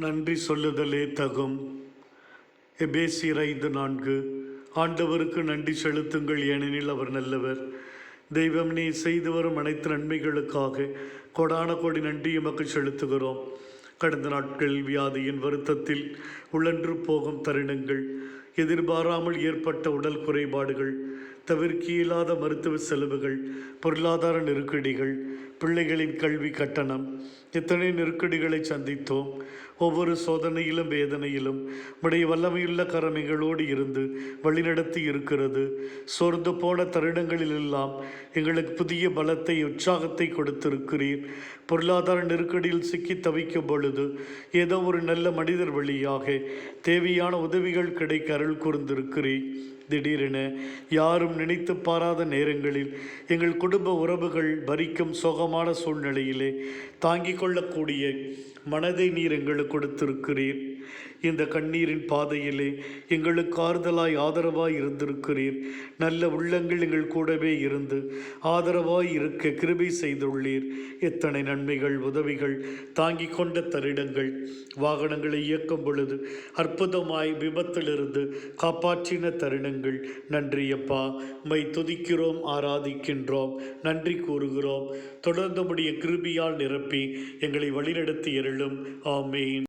நன்றி சொல்லுதலே தகும். எபேசியர் 5:4. ஆண்டவருக்கு நன்றி செலுத்துங்கள், ஏனெனில் அவர் நல்லவர். தெய்வம் நீ செய்து வரும் அனைத்து நன்மைகளுக்காக கொடான கோடி நன்றி எமக்கு செலுத்துகிறோம். கடந்த நாட்கள் வியாதியின் வருத்தத்தில் உழன்று போகும் தருணங்கள், எதிர்பாராமல் ஏற்பட்ட உடல் குறைபாடுகள், தவிர்க்க இயலாத மருத்துவ செலவுகள், பொருளாதார நெருக்கடிகள், பிள்ளைகளின் கல்வி கட்டணம், எத்தனை நெருக்கடிகளை சந்தித்தோம். ஒவ்வொரு சோதனையிலும் வேதனையிலும் உடைய வல்லமையுள்ள கரமைகளோடு இருந்து வழிநடத்தி இருக்கிறது. சோர்ந்து போன தருணங்களிலெல்லாம் எங்களுக்கு புதிய பலத்தை, உற்சாகத்தை கொடுத்திருக்கிறீர். பொருளாதார நெருக்கடியில் சிக்கி தவிக்கும் பொழுது ஏதோ ஒரு நல்ல மனிதர் வழியாக தேவையான உதவிகள் கிடைக்க அருள் கூர்ந்திருக்கிறீர். திடீரென யாரும் நினைத்து பாராத நேரங்களில் எங்கள் குடும்ப உறவுகள் பறிக்கும் சோகமான சூழ்நிலையிலே தாங்கிக் கொள்ளக்கூடிய மனதை நீர் எங்களுக்கு கொடுத்திருக்கிறீர். இந்த கண்ணீரின் பாதையிலே எங்களுக்கு ஆறுதலாய் ஆதரவாய் இருந்திருக்கிறீர். நல்ல உள்ளங்கள் எங்கள் கூடவே இருந்து ஆதரவாய் இருக்க கிருபை செய்துள்ளீர். எத்தனை நன்மைகள், உதவிகள், தாங்கிக் கொண்ட தருணங்கள், வாகனங்களை இயக்கும் பொழுது அற்புதமாய் விபத்திலிருந்து காப்பாற்றின தருணங்கள். நன்றியப்பா, உம்மை துதிக்கிறோம், ஆராதிக்கின்றோம், நன்றி கூறுகிறோம். தொடர்ந்து உம்முடைய கிருபையால் நிரப்பி எங்களை வழிநடத்தி அருளும். ஆமேன்.